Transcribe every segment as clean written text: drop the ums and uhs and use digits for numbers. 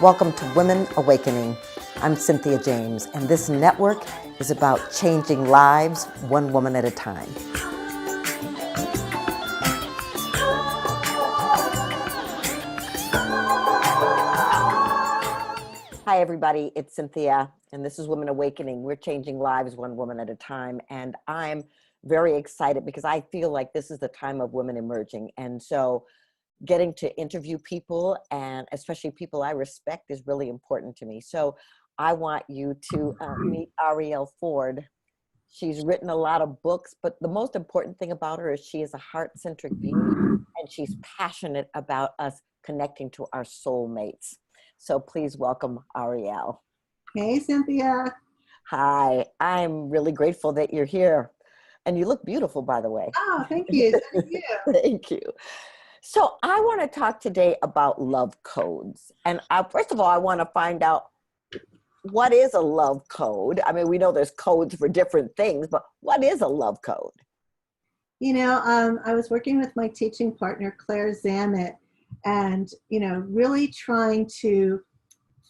Welcome to Women Awakening. I'm Cynthia James, and this network is about changing lives one woman at a time. Hi, everybody. It's Cynthia, and this is Women Awakening. We're changing lives one woman at a time, and I'm very excited because I feel like this is the time of women emerging. And so getting to interview people, and especially people I respect, is really important to me. So I want you to meet Arielle Ford. She's written a lot of books, but the most important thing about her is she is a heart-centric being, and she's passionate about us connecting to our soulmates. So please welcome Arielle. Hey, Cynthia. Hi, I'm really grateful that you're here. And you look beautiful, by the way. Oh, thank you. Thank you. Thank you. So I want to talk today about love codes. And first of all, I want to find out, what is a love code? I mean, we know there's codes for different things, but what is a love code? I was working with my teaching partner, Claire Zammit, and, really trying to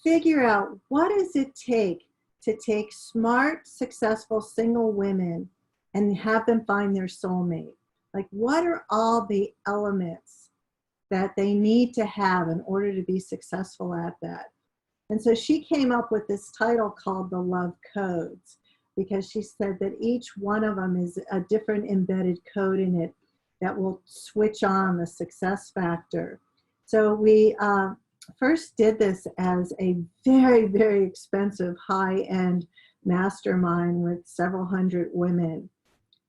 figure out what does it take to take smart, successful single women and have them find their soulmate. Like, what are all the elements that they need to have in order to be successful at that? And so she came up with this title called the Love Codes, because she said that each one of them is a different embedded code in it that will switch on the success factor. So we first did this as a very, very expensive high-end mastermind with several hundred women.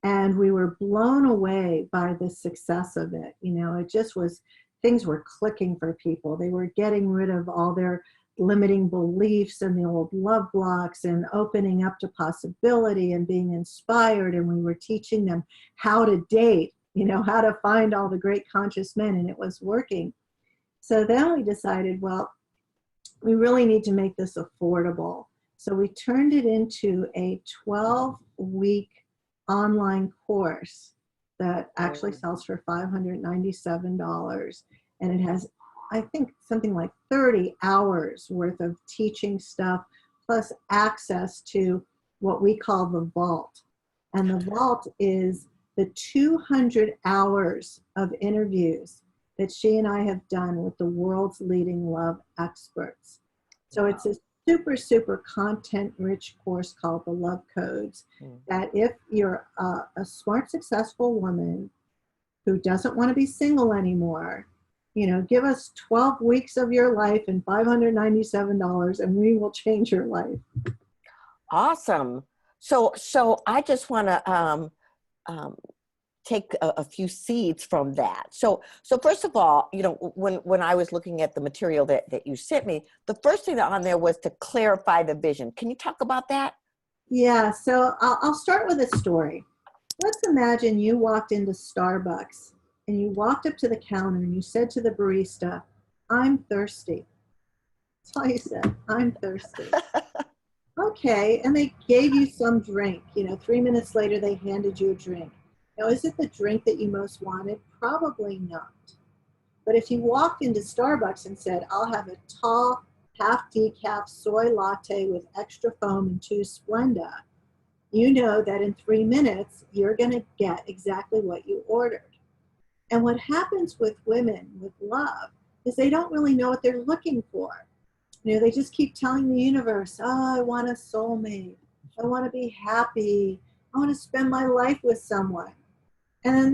And we were blown away by the success of it. It just was, things were clicking for people. They were getting rid of all their limiting beliefs and the old love blocks and opening up to possibility and being inspired. And we were teaching them how to date, how to find all the great conscious men, and it was working. So then we decided, well, we really need to make this affordable. So we turned it into a 12-week online course that actually sells for $597. And it has, I think, something like 30 hours worth of teaching stuff, plus access to what we call the vault. And the vault is the 200 hours of interviews that she and I have done with the world's leading love experts. So it's a super, super content-rich course called the Love Codes, that if you're a smart, successful woman who doesn't want to be single anymore, give us 12 weeks of your life and $597, and we will change your life. Awesome. So I just want to take a few seeds from that. So first of all, when I was looking at the material that you sent me, the first thing on there was to clarify the vision. Can you talk about that? Yeah, so I'll start with a story. Let's imagine you walked into Starbucks and you walked up to the counter and you said to the barista, "I'm thirsty." That's all you said, "I'm thirsty." Okay, and they gave you some drink. 3 minutes later, they handed you a drink. Now, is it the drink that you most wanted? Probably not. But if you walked into Starbucks and said, "I'll have a tall, half decaf soy latte with extra foam and 2 Splenda," you know that in 3 minutes, you're going to get exactly what you ordered. And what happens with women with love is they don't really know what they're looking for. They just keep telling the universe, "Oh, I want a soulmate. I want to be happy. I want to spend my life with someone." And then,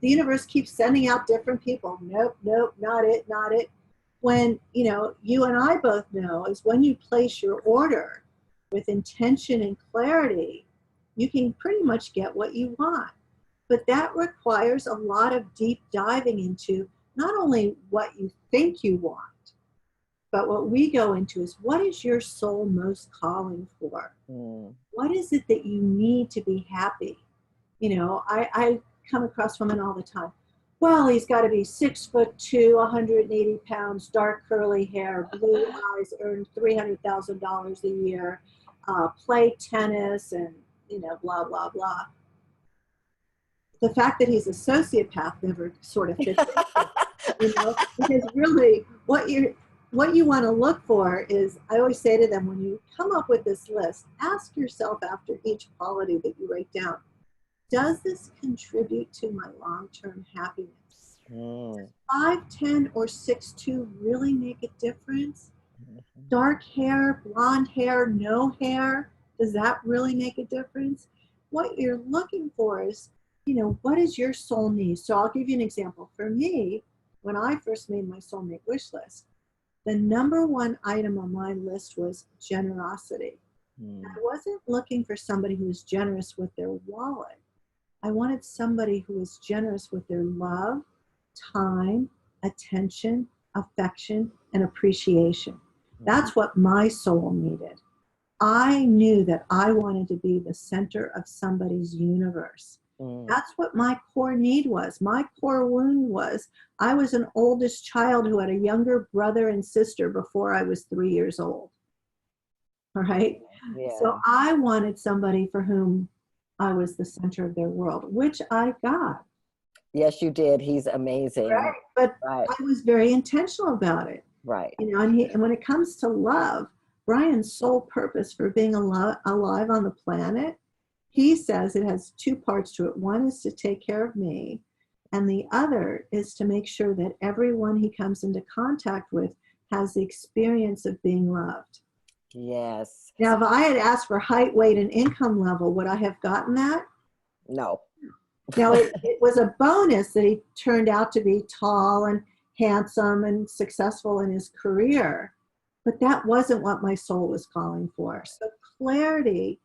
the universe keeps sending out different people. Nope, nope, not it, not it. When, you and I both know is when you place your order with intention and clarity, you can pretty much get what you want. But that requires a lot of deep diving into not only what you think you want, but what we go into is, what is your soul most calling for? What is it that you need to be happy? I come across women all the time. Well, he's got to be 6'2", 180 pounds, dark curly hair, blue eyes, earn $300,000 a year, play tennis, and blah blah blah. The fact that he's a sociopath never sort of fits in, because really, what you're what you want to look for is, I always say to them, when you come up with this list, ask yourself after each quality that you write down, does this contribute to my long-term happiness? Mm. 5, 10, or 6'2" really make a difference? Mhm. Dark hair, blonde hair, no hair, does that really make a difference? What you're looking for is, what is your soul need? So I'll give you an example. For me, when I first made my soulmate wish list, the number one item on my list was generosity. Mm. I wasn't looking for somebody who was generous with their wallet. I wanted somebody who was generous with their love, time, attention, affection, and appreciation. Mhm. That's what my soul needed. I knew that I wanted to be the center of somebody's universe. Mm. That's what my core need was. My core wound was, I was an oldest child who had a younger brother and sister before I was 3 years old. All right. So Yeah. I wanted somebody for whom I was the center of their world, which I got. Yes, you did. He's amazing. Right. But Right. I was very intentional about it. Right. And when it comes to love, Brian's sole purpose for being alive on the planet, he says it has two parts to it. One is to take care of me, and the other is to make sure that everyone he comes into contact with has the experience of being loved. Yes. Now, if I had asked for height, weight, and income level, would I have gotten that? No. Now, it was a bonus that he turned out to be tall and handsome and successful in his career, but that wasn't what my soul was calling for. So clarity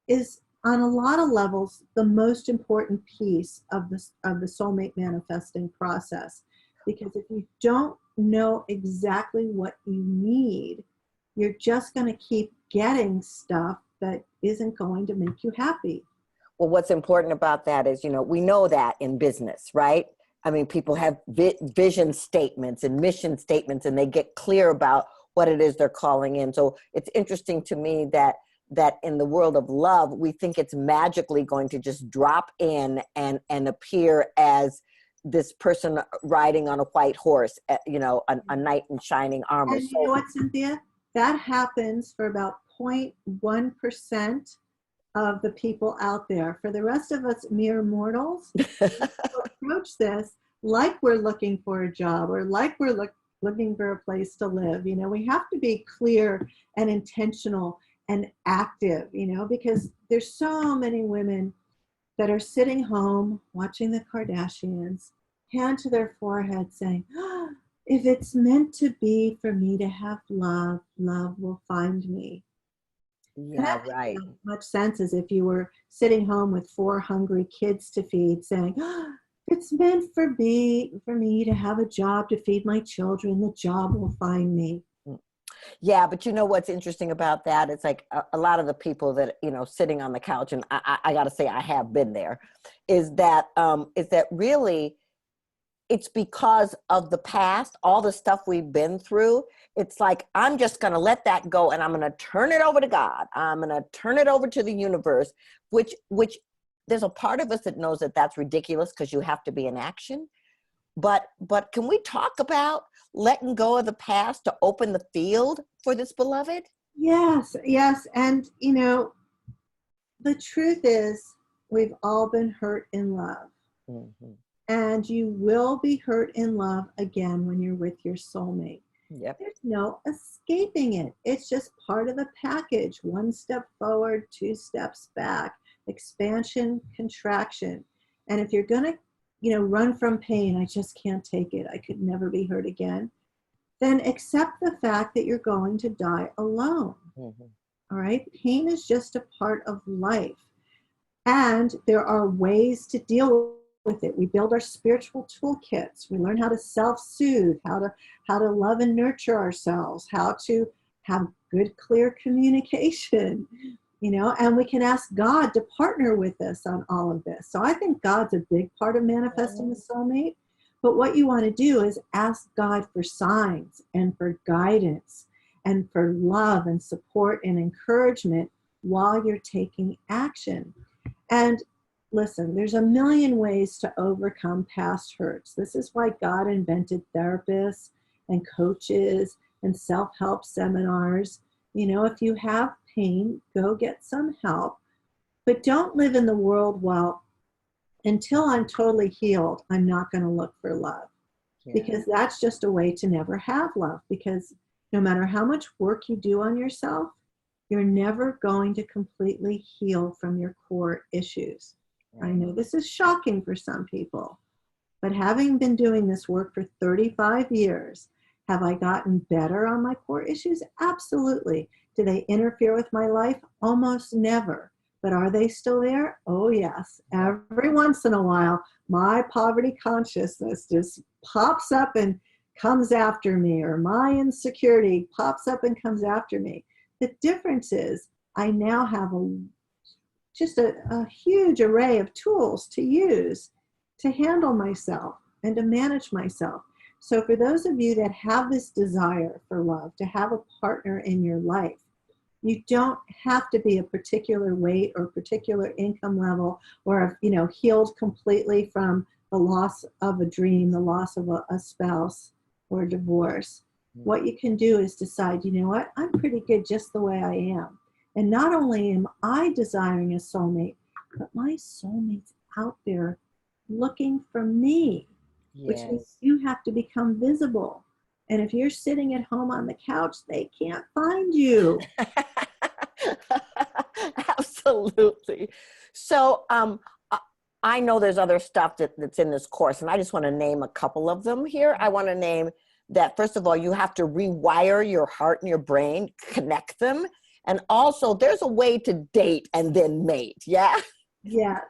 is, on a lot of levels, the most important piece of the soulmate manifesting process. Because if you don't know exactly what you need, you're just going to keep getting stuff that isn't going to make you happy. Well, what's important about that is, we know that in business, right? I mean, people have vision statements and mission statements, and they get clear about what it is they're calling in. So it's interesting to me that in the world of love, we think it's magically going to just drop in and appear as this person riding on a white horse, a knight in shining armor. And you know So what, Cynthia? That happens for about 0.1% of the people out there. For the rest of us mere mortals, approach this like we're looking for a job or like we're looking for a place to live. We have to be clear and intentional and active, because there's so many women that are sitting home watching the Kardashians, hand to their forehead saying, oh, if it's meant to be for me to have love, love will find me. And yeah, that right. makes as much sense as if you were sitting home with 4 hungry kids to feed, saying, oh, it's meant for me to have a job to feed my children. The job will find me. Yeah, but what's interesting about that? It's like a lot of the people that sitting on the couch, and I got to say I have been there, is that really it's because of the past, all the stuff we've been through. It's like, I'm just going to let that go, and I'm going to turn it over to God. I'm going to turn it over to the universe, which there's a part of us that knows that that's ridiculous because you have to be in action. But can we talk about letting go of the past to open the field for this beloved? Yes, yes. And, the truth is, we've all been hurt in love. Mm-hmm. And you will be hurt in love again when you're with your soulmate. Yep. There's no escaping it. It's just part of the package. 1 step forward, 2 steps back, expansion, contraction. And if you're going to, run from pain, I just can't take it, I could never be hurt again, then accept the fact that you're going to die alone. Mm-hmm. All right? Pain is just a part of life. And there are ways to deal with it. We build our spiritual toolkits. We learn how to self-soothe, how to love and nurture ourselves, how to have good, clear communication, and we can ask God to partner with us on all of this. So I think God's a big part of manifesting a soulmate. But what you want to do is ask God for signs and for guidance and for love and support and encouragement while you're taking action. And listen, there's a million ways to overcome past hurts. This is why God invented therapists and coaches and self-help seminars. You know, if you have pain, go get some help. But don't live in the world, well, until I'm totally healed, I'm not going to look for love. Yeah. Because that's just a way to never have love. Because no matter how much work you do on yourself, you're never going to completely heal from your core issues. Right. I know this is shocking for some people, but having been doing this work for 35 years, have I gotten better on my core issues? Absolutely. Do they interfere with my life? Almost never. But are they still there? Oh, yes. Every once in a while, my poverty consciousness just pops up and comes after me, or my insecurity pops up and comes after me. The difference is I now have just a huge array of tools to use to handle myself and to manage myself. So for those of you that have this desire for love, to have a partner in your life, you don't have to be a particular weight or particular income level, or, you know, healed completely from the loss of a dream, the loss of a spouse or divorce. What you can do is decide, you know what, I'm pretty good just the way I am. And not only am I desiring a soulmate, but my soulmate's out there looking for me, which means you have to become visible. And if you're sitting at home on the couch, they can't find you. Absolutely. So I know there's other stuff that's in this course, and I just want to name a couple of them here. I want to name that, first of all, you have to rewire your heart and your brain, connect them. And also, there's a way to date and then mate. Yeah? Yes.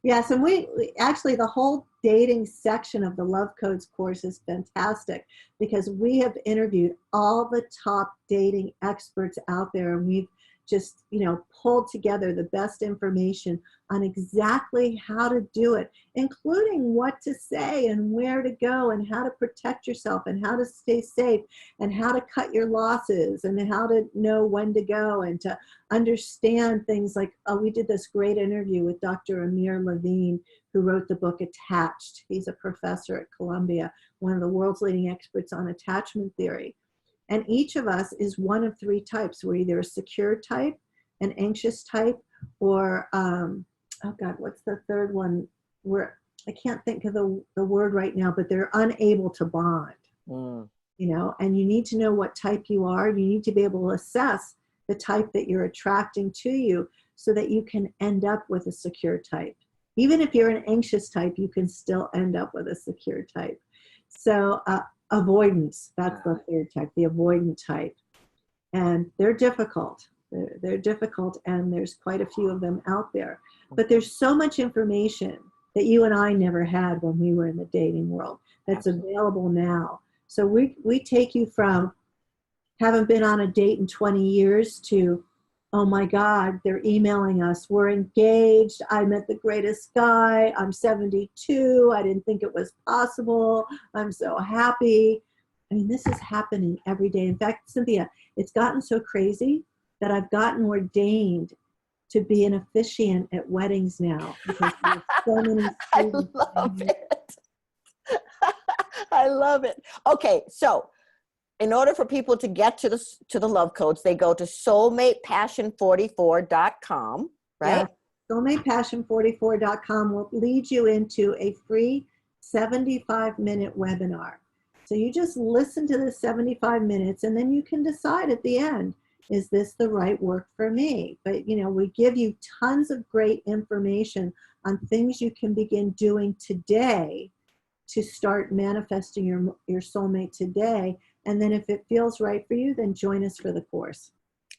Yes. And we actually, the whole dating section of the Love Codes course is fantastic, because we have interviewed all the top dating experts out there, and we've just, you know, pulled together the best information on exactly how to do it, including what to say and where to go and how to protect yourself and how to stay safe and how to cut your losses and how to know when to go and to understand things like, we did this great interview with Dr. Amir Levine, who wrote the book Attached. He's a professor at Columbia, one of the world's leading experts on attachment theory. And each of us is one of three types. We're either a secure type, an anxious type, or, oh God, what's the third one? I can't think of the word right now, but they're unable to bond. You know, and you need to know what type you are. You need to be able to assess the type that you're attracting to you so that you can end up with a secure type. Even if you're an anxious type, you can still end up with a secure type. So, avoidance, that's the third type, the avoidant type. And they're difficult. They're difficult, and there's quite a few of them out there. But there's so much information that you and I never had when we were in the dating world that's available now. So we take you from haven't been on a date in 20 years to, oh my God, they're emailing us. We're engaged. I met the greatest guy. I'm 72. I didn't think it was possible. I'm so happy. I mean, this is happening every day. In fact, Cynthia, it's gotten so crazy that I've gotten ordained to be an officiant at weddings now, because there's so many I love it. I love it. Okay, so in order for people to get to the Love Codes, they go to soulmatepassion44.com, right? Yeah. Soulmatepassion44.com will lead you into a free 75-minute webinar. So you just listen to the 75 minutes, and then you can decide at the end, is this the right work for me? But, you know, we give you tons of great information on things you can begin doing today to start manifesting your soulmate today. And then if it feels right for you, then join us for the course.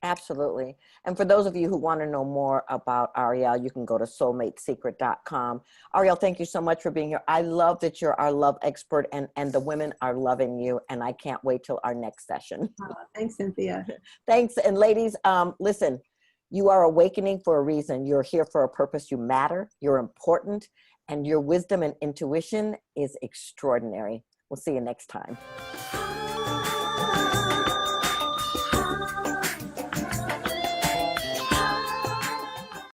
Absolutely. And for those of you who want to know more about Arielle, you can go to soulmatesecret.com. Arielle, thank you so much for being here. I love that you're our love expert, and the women are loving you. And I can't wait till our next session. Thanks, Cynthia. Thanks. And ladies, listen, you are awakening for a reason. You're here for a purpose. You matter. You're important. And your wisdom and intuition is extraordinary. We'll see you next time.